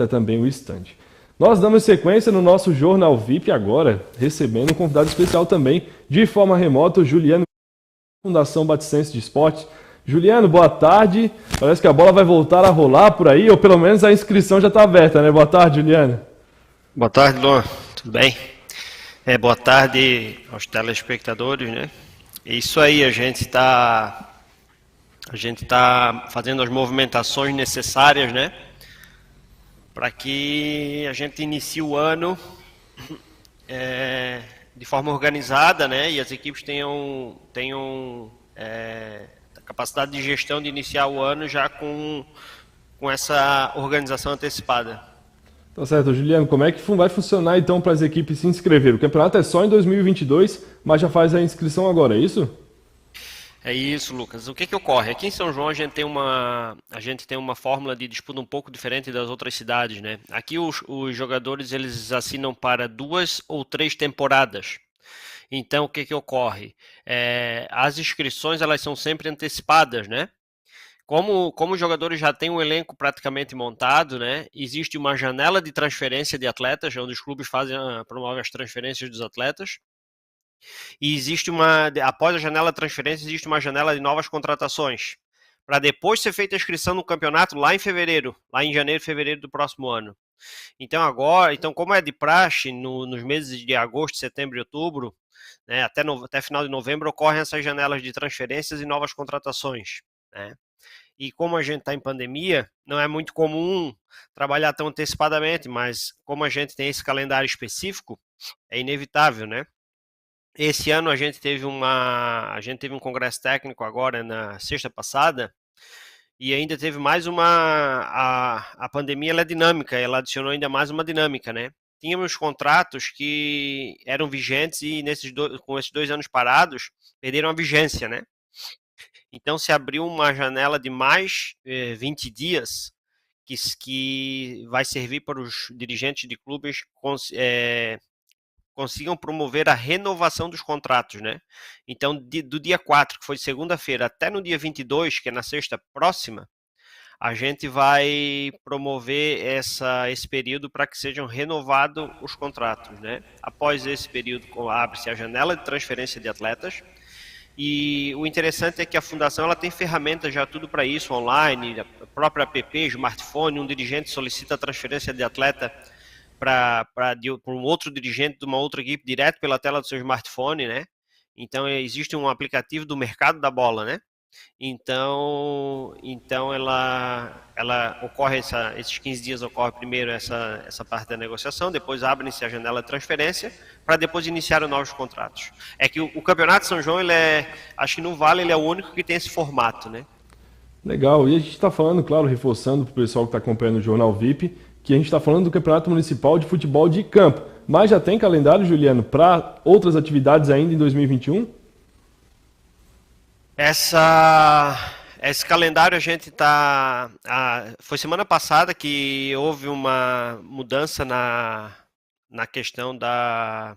também o estande. Nós damos sequência no nosso Jornal VIP agora, recebendo um convidado especial também, de forma remota, o Juliano, Fundação Batistense de Esportes. Juliano, boa tarde. Parece que a bola vai voltar a rolar por aí, ou pelo menos a inscrição já está aberta, né? Boa tarde, Juliano. Boa tarde, Luan. Tudo bem? Boa tarde aos telespectadores, né? É isso aí, a gente tá fazendo as movimentações necessárias, né? Para que a gente inicie o ano de forma organizada, né? E as equipes tenham a capacidade de gestão de iniciar o ano já com essa organização antecipada. Tá certo, Juliano. Como é que vai funcionar então para as equipes se inscrever? O campeonato é só em 2022, mas já faz a inscrição agora, é isso? É isso, Lucas. O que ocorre? Aqui em São João a gente tem uma fórmula de disputa um pouco diferente das outras cidades, né? Aqui os jogadores eles assinam para 2 ou 3 temporadas. Então o que ocorre? As inscrições elas são sempre antecipadas, né? Como os jogadores já têm um elenco praticamente montado, né? Existe uma janela de transferência de atletas, onde os clubes promovem as transferências dos atletas. E após a janela de transferência, existe uma janela de novas contratações, para depois ser feita a inscrição no campeonato lá em janeiro, fevereiro do próximo ano. Então como é de praxe, nos meses de agosto, setembro e outubro, né, até final de novembro, ocorrem essas janelas de transferências e novas contratações, né? E como a gente está em pandemia, não é muito comum trabalhar tão antecipadamente, mas como a gente tem esse calendário específico, é inevitável, né? Esse ano a gente teve um congresso técnico agora na sexta passada e ainda teve mais a pandemia ela é dinâmica, ela adicionou ainda mais uma dinâmica, né? Tínhamos contratos que eram vigentes e com esses 2 anos parados perderam a vigência, né? Então se abriu uma janela de mais 20 dias que vai servir para os dirigentes de clubes consigam promover a renovação dos contratos, né? Então, do dia 4, que foi segunda-feira, até no dia 22, que é na sexta próxima, a gente vai promover esse período para que sejam renovados os contratos, né? Após esse período, abre-se a janela de transferência de atletas. E o interessante é que a fundação ela tem ferramentas já tudo para isso, online, a própria app, smartphone, um dirigente solicita a transferência de atleta para um outro dirigente de uma outra equipe direto pela tela do seu smartphone, né? Então existe um aplicativo do mercado da bola, né? Então ela ocorre esses 15 dias ocorre primeiro essa parte da negociação, depois abre-se a janela de transferência para depois iniciar os novos contratos. É que o Campeonato de São João acho que no Vale ele é o único que tem esse formato, né? Legal. E a gente está falando, claro, reforçando para o pessoal que está acompanhando o Jornal VIP, que a gente está falando do Campeonato Municipal de Futebol de Campo. Mas já tem calendário, Juliano, para outras atividades ainda em 2021? Esse calendário a gente tá. Foi semana passada que houve uma mudança na questão das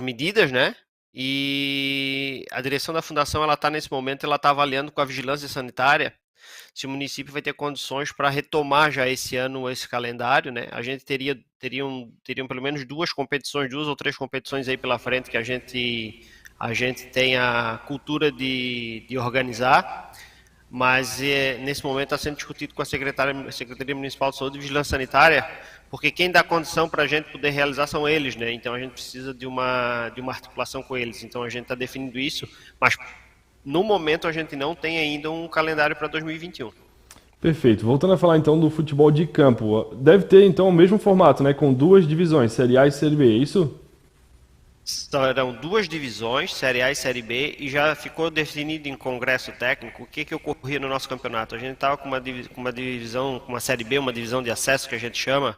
medidas, né? E a direção da fundação ela está nesse momento, ela está avaliando com a vigilância sanitária se o município vai ter condições para retomar já esse ano esse calendário, né? A gente teriam pelo menos 2 ou 3 competições aí pela frente que a gente tem a cultura de organizar, mas nesse momento está sendo discutido com a Secretaria Municipal de Saúde e Vigilância Sanitária, porque quem dá condição para a gente poder realizar são eles, né? Então a gente precisa de uma articulação com eles. Então a gente está definindo isso, mas no momento a gente não tem ainda um calendário para 2021. Perfeito. Voltando a falar então do futebol de campo. Deve ter então o mesmo formato, né? Com duas divisões, Série A e Série B, é isso? Serão 2 divisões, Série A e Série B, e já ficou definido em congresso técnico o que ocorria no nosso campeonato. A gente estava com uma divisão, com uma Série B, uma divisão de acesso que a gente chama,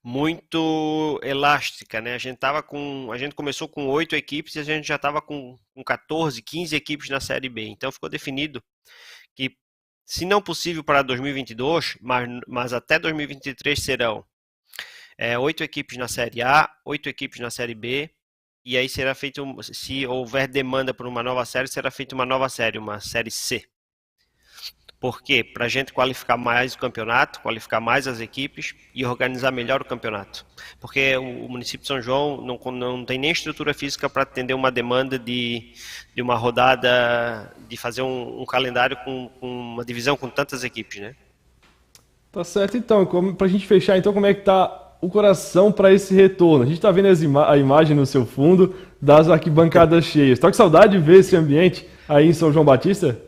muito elástica, né? A gente começou com 8 equipes e a gente já estava com 14, 15 equipes na Série B. Então ficou definido que, se não possível para 2022, mas até 2023 serão 8 equipes na Série A, 8 equipes na Série B. E aí será feito, se houver demanda por uma nova série, será feita uma nova série, uma série C. Por quê? Para a gente qualificar mais o campeonato, qualificar mais as equipes e organizar melhor o campeonato. Porque o município de São João não tem nem estrutura física para atender uma demanda de uma rodada, de fazer um calendário com uma divisão com tantas equipes, né? Tá certo, então, para a gente fechar, então, como é que tá o coração para esse retorno? A gente está vendo a imagem no seu fundo das arquibancadas cheias. Tá com saudade de ver esse ambiente aí em São João Batista?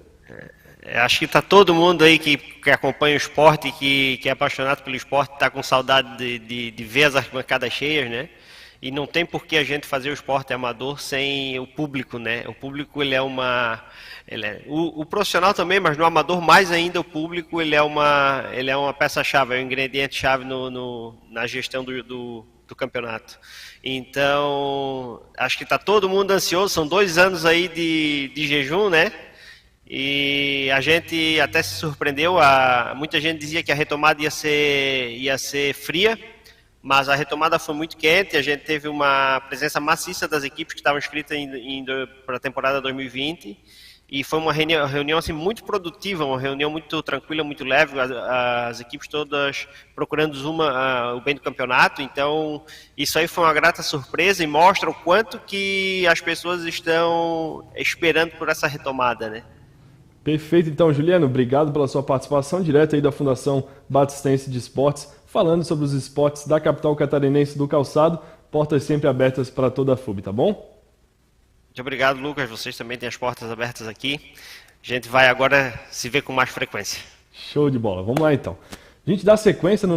Acho que está todo mundo aí que acompanha o esporte, que é apaixonado pelo esporte, está com saudade de ver as arquibancadas cheias, né? E não tem por que a gente fazer o esporte amador sem o público, né? O público, o profissional também, mas no amador mais ainda o público, ele é uma peça-chave, é um ingrediente-chave na gestão do campeonato. Então, acho que está todo mundo ansioso, são 2 anos aí de jejum, né? E a gente até se surpreendeu, muita gente dizia que a retomada ia ser fria, mas a retomada foi muito quente, a gente teve uma presença maciça das equipes que estavam inscritas para a temporada 2020, e foi uma reunião assim, muito produtiva, uma reunião muito tranquila, muito leve, as equipes todas procurando o bem do campeonato, então isso aí foi uma grata surpresa e mostra o quanto que as pessoas estão esperando por essa retomada, né? Perfeito, então, Juliano, obrigado pela sua participação direta aí da Fundação Batistense de Esportes, falando sobre os esportes da capital catarinense do calçado, portas sempre abertas para toda a FUB, tá bom? Muito obrigado, Lucas, vocês também têm as portas abertas aqui, a gente vai agora se ver com mais frequência. Show de bola, vamos lá então. A gente dá sequência no